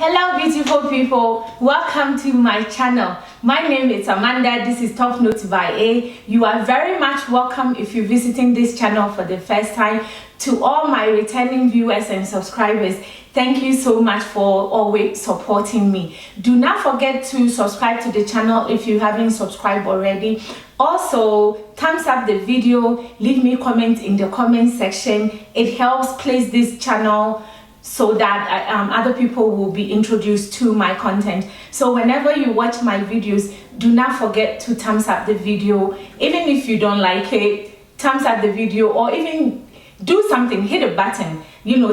Hello beautiful people, welcome to my channel. My name is Amanda. This is Top Notes by A. You are very much welcome if you're visiting this channel for the first time. To all my returning viewers and subscribers, thank you so much for always supporting me. Do not forget to subscribe to the channel if you haven't subscribed already. Also, thumbs up the video, leave me comment in the comment section. It helps place this channel so that other people will be introduced to my content. So whenever you watch my videos, do not forget to thumbs up the video. Even if you don't like it, thumbs up the video, or even do something, hit a button,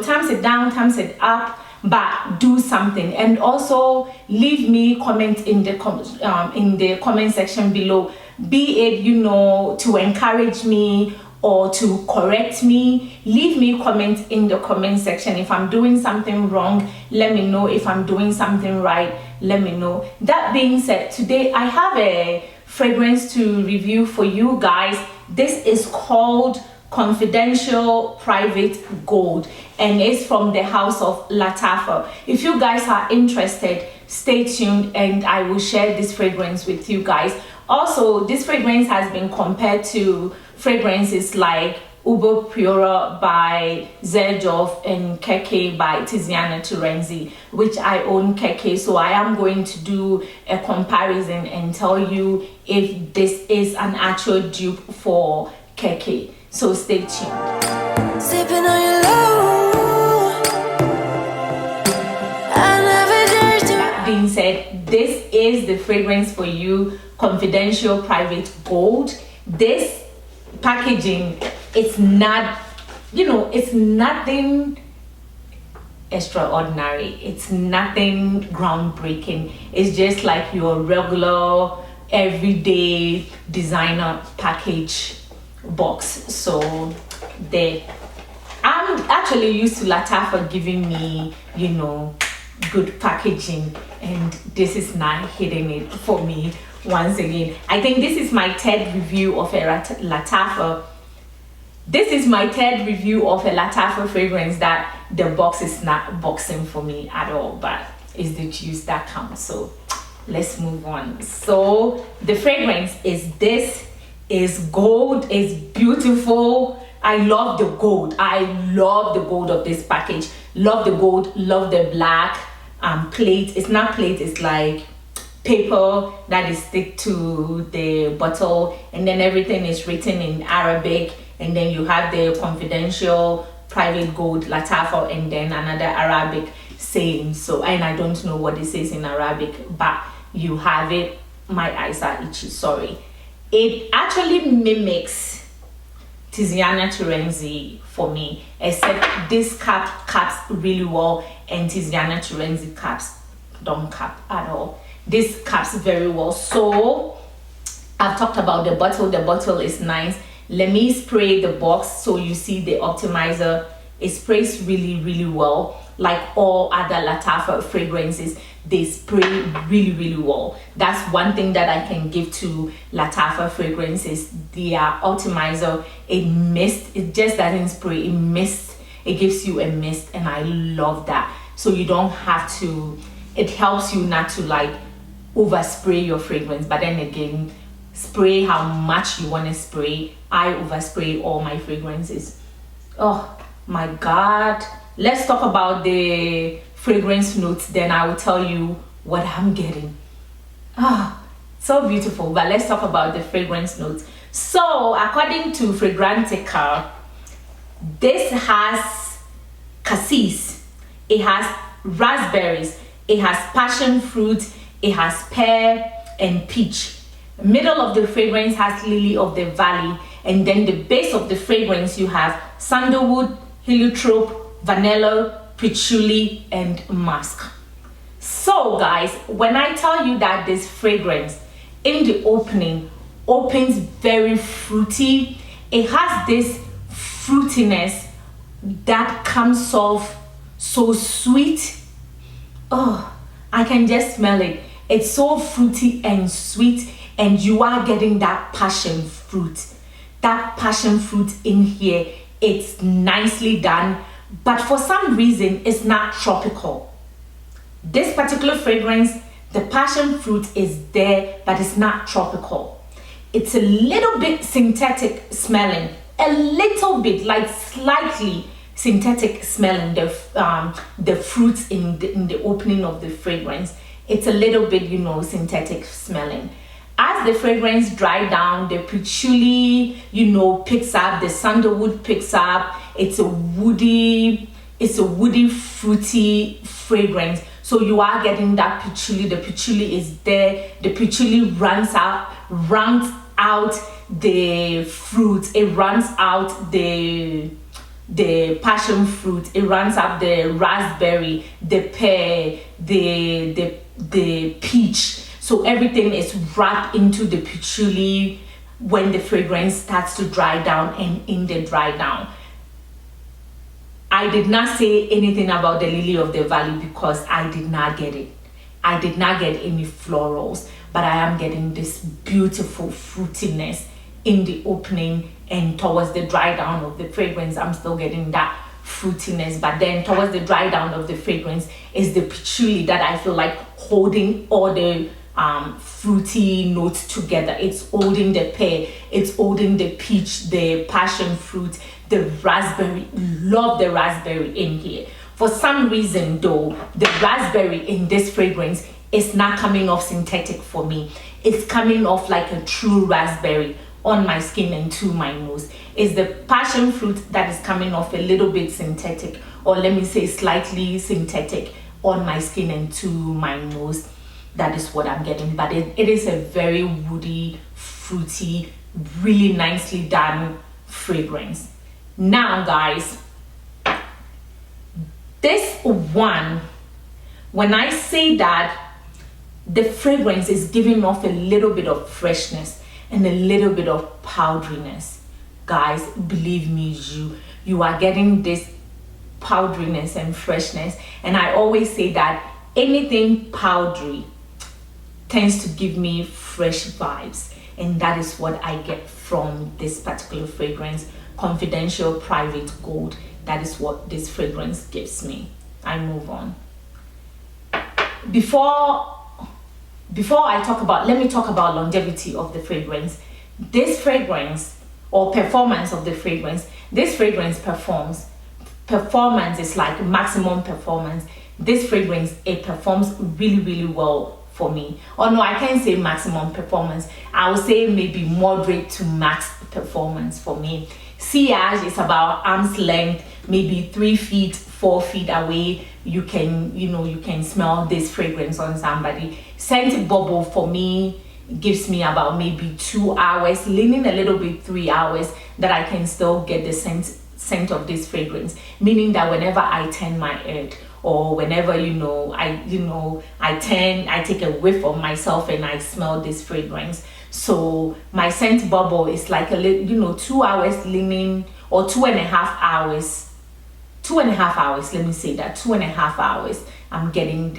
thumbs it down, thumbs it up, but do something. And also leave me comment in the comment section below, be it to encourage me or to correct me. Leave me comment in the comment section. If I'm doing something wrong, let me know. If I'm doing something right, let me know. That being said, today I have a fragrance to review for you guys. This is called Confidential Private Gold, and it's from the house of Lattafa. If you guys are interested, stay tuned and I will share this fragrance with you guys. Also, this fragrance has been compared to fragrances like Uber Pura by Zerdorf and Kirke by Tiziana Terenzi, which I own Kirke, so I am going to do a comparison and tell you if this is an actual dupe for Kirke. So stay tuned. Sipping on your love. That being said, this is the fragrance for you, Confidential Private Gold. This packaging, it's not, it's nothing extraordinary, it's nothing groundbreaking. It's just like your regular everyday designer package box. So I'm actually used to Lattafa giving me good packaging, and this is not hitting it for me once again. I think this is my third review of a Lattafa. This is my third review of a Lattafa fragrance that the box is not boxing for me at all, but it's the juice that counts. So let's move on. So the fragrance is gold, is beautiful. I love the gold. I love the gold of this package. Love the gold, love the black plate. It's not plate, it's like paper that is stick to the bottle, and then everything is written in Arabic, and then you have the Confidential Private Gold Lattafa and then another Arabic saying. So, and I don't know what it says in Arabic, but you have it. My eyes are itchy, sorry. It actually mimics Tiziana Terenzi for me, except this caps really well, and Tiziana Terenzi caps don't cap at all. This caps very well. So I've talked about the bottle. The bottle is nice. Let me spray the box so you see the optimizer. It sprays really well. Like all other Lattafa fragrances, they spray really well. That's one thing that I can give to Lattafa fragrances. Their optimizer, it just doesn't spray, it mists. It gives you a mist, and I love that. So you don't have to, it helps you not to like overspray your fragrance, but then again, spray how much you want to spray. I overspray all my fragrances. Oh my god. Let's talk about the fragrance notes, then I will tell you what I'm getting. So beautiful. But let's talk about the fragrance notes. So according to Fragrantica, this has cassis, it has raspberries, it has passion fruit, it has pear and peach. Middle of the fragrance has lily of the valley, and then the base of the fragrance you have sandalwood, heliotrope, vanilla, patchouli, and musk. So guys, when I tell you that this fragrance in the opening opens very fruity, it has this fruitiness that comes off so sweet. Oh, I can just smell it. It's so fruity and sweet, and you are getting that passion fruit. That passion fruit in here, it's nicely done, but for some reason it's not tropical. This particular fragrance, the passion fruit is there, but it's not tropical. It's a little bit synthetic smelling, a little bit, like slightly synthetic smelling, the fruits in the opening of the fragrance. It's a little bit, synthetic smelling. As the fragrance dries down, the patchouli, picks up, the sandalwood picks up. It's a woody, fruity fragrance. So you are getting that patchouli. The patchouli is there. The patchouli runs out the fruit. It runs out the passion fruit. It runs out the raspberry, the pear, the peach. So everything is wrapped into the patchouli when the fragrance starts to dry down and in the dry down. I did not say anything about the lily of the valley because I did not get it. I did not get any florals, but I am getting this beautiful fruitiness in the opening, and towards the dry down of the fragrance, I'm still getting that fruitiness. But then towards the dry down of the fragrance is the patchouli that I feel like holding all the fruity notes together. It's holding the pear, it's holding the peach, the passion fruit, the raspberry. Love the raspberry in here. For some reason though, the raspberry in this fragrance is not coming off synthetic for me. It's coming off like a true raspberry on my skin and to my nose. It's the passion fruit that is coming off a little bit synthetic, or let me say slightly synthetic, on my skin and to my nose. That is what I'm getting. But it is a very woody, fruity, really nicely done fragrance. Now guys, this one, when I say that the fragrance is giving off a little bit of freshness and a little bit of powderiness, guys, believe me, you are getting this powderiness and freshness. And I always say that anything powdery tends to give me fresh vibes, and that is what I get from this particular fragrance, Confidential Private Gold. That is what this fragrance gives me. I move on. Before I talk about, let me talk about longevity of the fragrance. This fragrance, or performance of the fragrance, this fragrance performs. Performance is like maximum performance. This fragrance, it performs really, really well for me. Or no, I can't say maximum performance. I would say maybe moderate to max performance for me. Sillage is about arm's length, maybe 3 feet, 4 feet away. You can smell this fragrance on somebody. Scent bubble for me gives me about maybe 2 hours, leaning a little bit 3 hours, that I can still get the scent of this fragrance. Meaning that whenever I turn my head, or whenever I take a whiff of myself and I smell this fragrance. So my scent bubble is like a little, 2 hours leaning, or 2.5 hours. 2.5 hours, let me say that, 2.5 hours I'm getting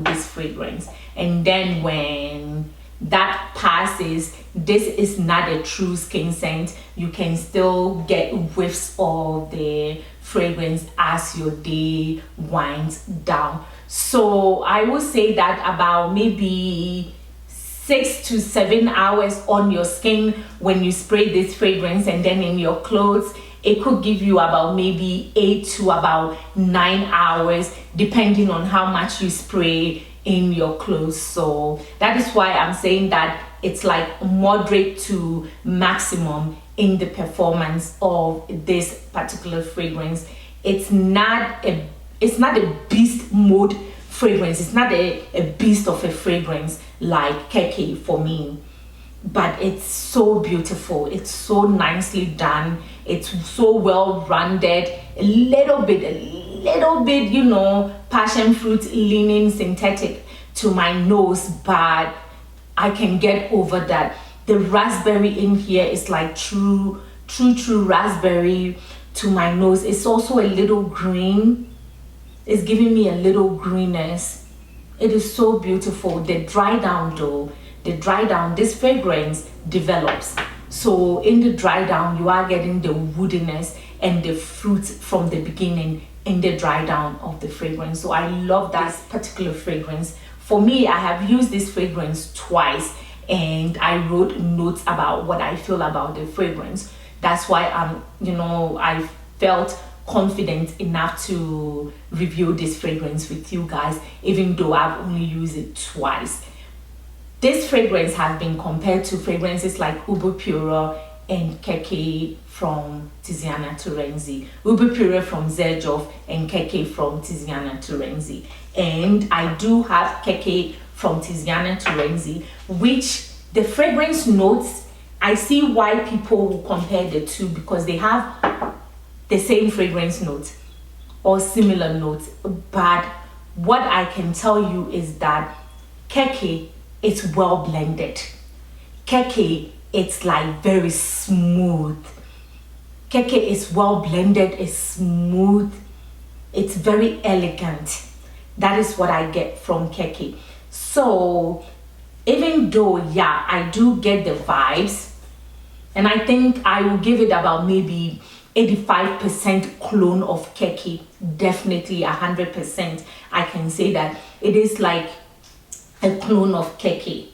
this fragrance. And then when that passes, this is not a true skin scent. You can still get whiffs of the fragrance as your day winds down. So I would say that about maybe 6 to 7 hours on your skin when you spray this fragrance, and then in your clothes it could give you about maybe 8 to about 9 hours, depending on how much you spray in your clothes. So that is why I'm saying that it's like moderate to maximum in the performance of this particular fragrance. It's not a beast mode fragrance. It's not a beast of a fragrance like Kirke for me, but it's so beautiful. It's so nicely done. It's so well rounded. A little bit, passion fruit leaning synthetic to my nose, but I can get over that. The raspberry in here is like true raspberry to my nose. It's also a little green. It's giving me a little greenness. It is so beautiful. The dry down though, this fragrance develops. So in the dry down, you are getting the woodiness and the fruit from the beginning in the dry down of the fragrance. So I love that particular fragrance. For me, I have used this fragrance twice, and I wrote notes about what I feel about the fragrance. That's why I felt confident enough to review this fragrance with you guys, even though I've only used it twice. This fragrance has been compared to fragrances like Uber Pura and Kirke from Tiziana Terenzi, Uber Pura from Zerjoff, and Kirke from Tiziana Terenzi. And I do have Kirke from Tiziana Terenzi, which the fragrance notes, I see why people will compare the two, because they have the same fragrance notes or similar notes. But what I can tell you is that Kirke, it's well blended. Kirke, it's like very smooth. Kirke is well blended, it's smooth, it's very elegant. That is what I get from Kirke. So even though, yeah, I do get the vibes, and I think I will give it about maybe 85% clone of Kirke, definitely 100%. I can say that it is like a clone of Kirke,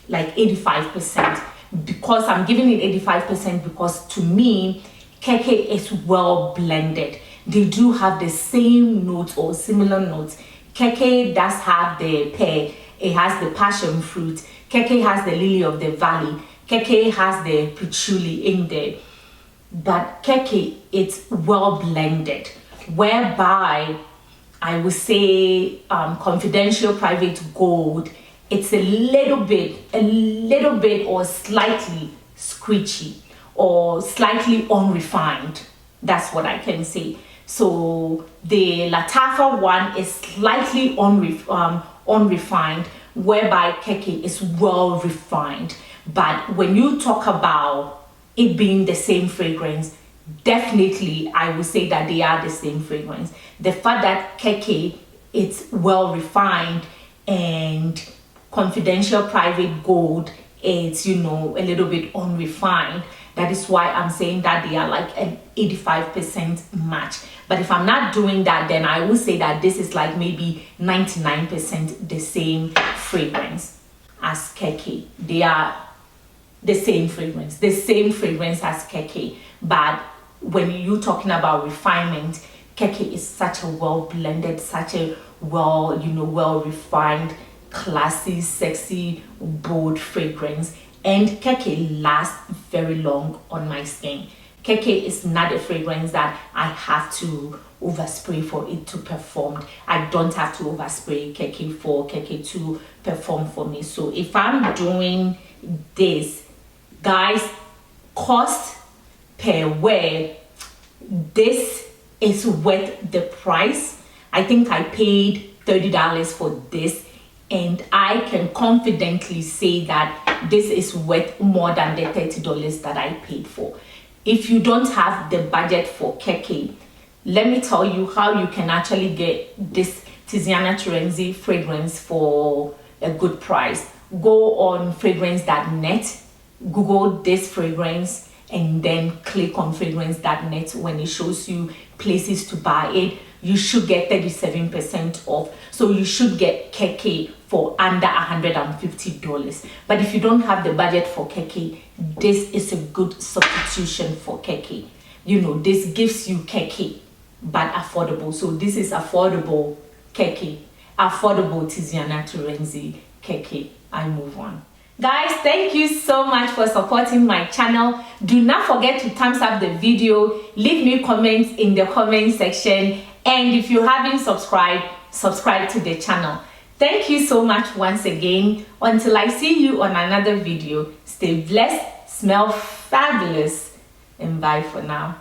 like 85%. Because I'm giving it 85%, because to me, Kirke is well blended. They do have the same notes or similar notes. Kirke does have the pear, it has the passion fruit. Kirke has the lily of the valley. Kirke has the patchouli in there. But Kirke, it's well blended, whereby I would say Confidential Private Gold, it's a little bit or slightly screechy or slightly unrefined. That's what I can say. So the Lattafa one is slightly unrefined, whereby Kirke is well refined. But when you talk about it being the same fragrance, definitely I would say that they are the same fragrance. The fact that Kirke, it's well refined, and Confidential Private Gold, it's a little bit unrefined. That is why I'm saying that they are like an 85% match. But if I'm not doing that, then I will say that this is like maybe 99% the same fragrance as Kirke. They are the same fragrance as Kirke. But when you're talking about refinement, Kirke is such a well blended, such a well refined, classy, sexy, bold fragrance. And Kirke lasts very long on my skin. Kirke is not a fragrance that I have to overspray for it to perform. I don't have to overspray Kirke for Kirke to perform for me. So if I'm doing this, guys, cost per wear, this is worth the price. I think I paid $30 for this, and I can confidently say that this is worth more than the $30 that I paid for. If you don't have the budget for Kirke, let me tell you how you can actually get this Tiziana Terenzi fragrance for a good price. Go on fragrance.net, Google this fragrance, and then click on fragrance.net. When it shows you places to buy it, you should get 37% off. So you should get Kirke for under $150. But if you don't have the budget for Kirke, this is a good substitution for Kirke. This gives you Kirke, but affordable. So this is affordable Kirke, affordable Tiziana Terenzi Kirke. I move on. Guys, thank you so much for supporting my channel. Do not forget to thumbs up the video, leave me comments in the comment section, and if you haven't subscribed, subscribe to the channel. Thank you so much once again. Until I see you on another video, stay blessed, smell fabulous, and bye for now.